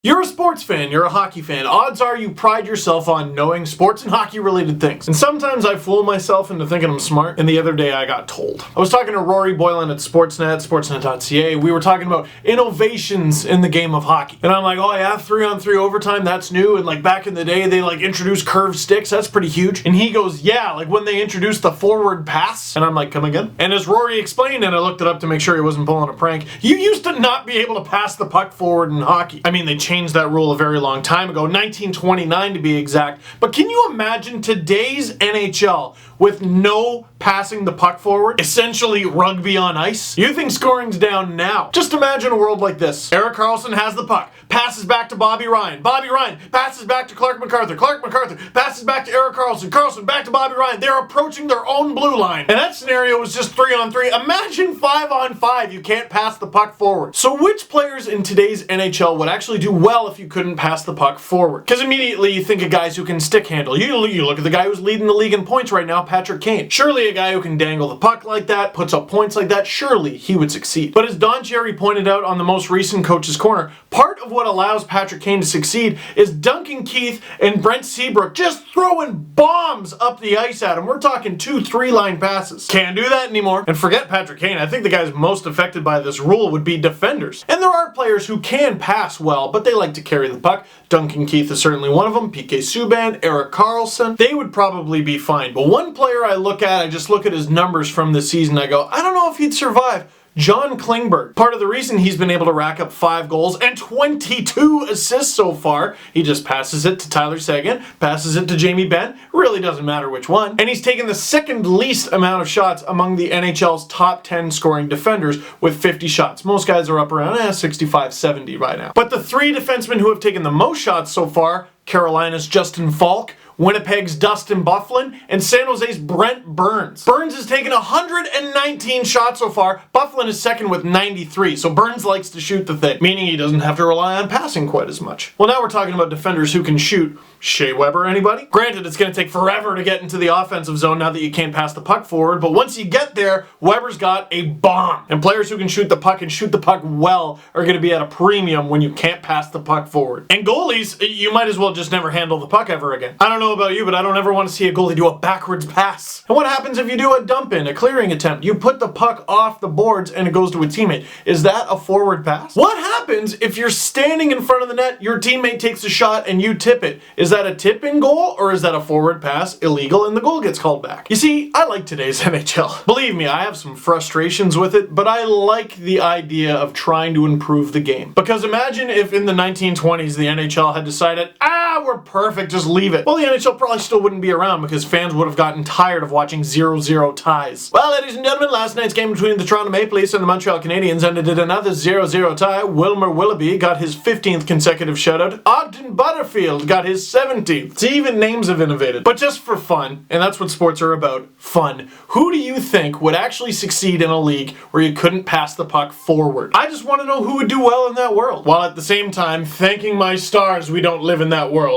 You're a sports fan, you're a hockey fan. Odds are you pride yourself on knowing sports and hockey related things. And sometimes I fool myself into thinking I'm smart, and the other day I got told. I was talking to Rory Boylan at Sportsnet, sportsnet.ca. We were talking about innovations in the game of hockey. And I'm like, oh yeah, 3-on-3 overtime, that's new. And like back in the day, they like introduced curved sticks, that's pretty huge. And he goes, yeah, like when they introduced the forward pass. And I'm like, come again? And as Rory explained, and I looked it up to make sure he wasn't pulling a prank, you used to not be able to pass the puck forward in hockey. I mean, they changed that rule a very long time ago, 1929 to be exact. But can you imagine today's NHL with no passing the puck forward? Essentially rugby on ice? You think scoring's down now? Just imagine a world like this. Erik Karlsson has the puck, passes back to Bobby Ryan. Bobby Ryan passes back to Clark MacArthur. Clark MacArthur passes back to Erik Karlsson. Karlsson back to Bobby Ryan. They're approaching their own blue line. And that scenario was just 3-on-3. Imagine 5-on-5. You can't pass the puck forward. So which players in today's NHL would actually do well if you couldn't pass the puck forward? Because immediately you think of guys who can stick handle. You look at the guy who's leading the league in points right now, Patrick Kane. Surely a guy who can dangle the puck like that, puts up points like that, surely he would succeed. But as Don Cherry pointed out on the most recent Coach's Corner, part of what allows Patrick Kane to succeed is Duncan Keith and Brent Seabrook just throwing bombs up the ice at him. We're talking 2-3 line passes. Can't do that anymore. And forget Patrick Kane, I think the guys most affected by this rule would be defenders. And there are players who can pass well, but they like to carry the puck. Duncan Keith is certainly one of them. PK Subban, Erik Karlsson, they would probably be fine. But one player I just look at his numbers from this season, I go, I don't know if he'd survive. John Klingberg. Part of the reason he's been able to rack up 5 goals and 22 assists so far, he just passes it to Tyler Seguin, passes it to Jamie Benn, really doesn't matter which one, and he's taken the second least amount of shots among the NHL's top 10 scoring defenders with 50 shots. Most guys are up around 65-70 right now. But the 3 defensemen who have taken the most shots so far, Carolina's Justin Falk, Winnipeg's Dustin Byfuglien, and San Jose's Brent Burns. Burns has taken 119 shots so far. Byfuglien is second with 93, so Burns likes to shoot the thing, meaning he doesn't have to rely on passing quite as much. Well, now we're talking about defenders who can shoot. Shea Weber, anybody? Granted, it's going to take forever to get into the offensive zone now that you can't pass the puck forward, but once you get there, Weber's got a bomb. And players who can shoot the puck and shoot the puck well are going to be at a premium when you can't pass the puck forward. And goalies, you might as well just never handle the puck ever again. I don't know about you, but I don't ever want to see a goalie do a backwards pass. And what happens if you do a dump in, a clearing attempt? You put the puck off the boards and it goes to a teammate. Is that a forward pass? What happens if you're standing in front of the net, your teammate takes a shot and you tip it? Is that a tip-in goal, or is that a forward pass illegal and the goal gets called back? You see, I like today's NHL. Believe me, I have some frustrations with it, but I like the idea of trying to improve the game. Because imagine if in the 1920s the NHL had decided, we're perfect, just leave it. Well, the NHL probably still wouldn't be around because fans would have gotten tired of watching 0-0 ties. Well, ladies and gentlemen, last night's game between the Toronto Maple Leafs and the Montreal Canadiens ended in another 0-0 tie. Wilmer Willoughby got his 15th consecutive shutout. Ogden Butterfield got his 17th. See, even names have innovated. But just for fun, and that's what sports are about, fun, who do you think would actually succeed in a league where you couldn't pass the puck forward? I just want to know who would do well in that world, while at the same time thanking my stars we don't live in that world.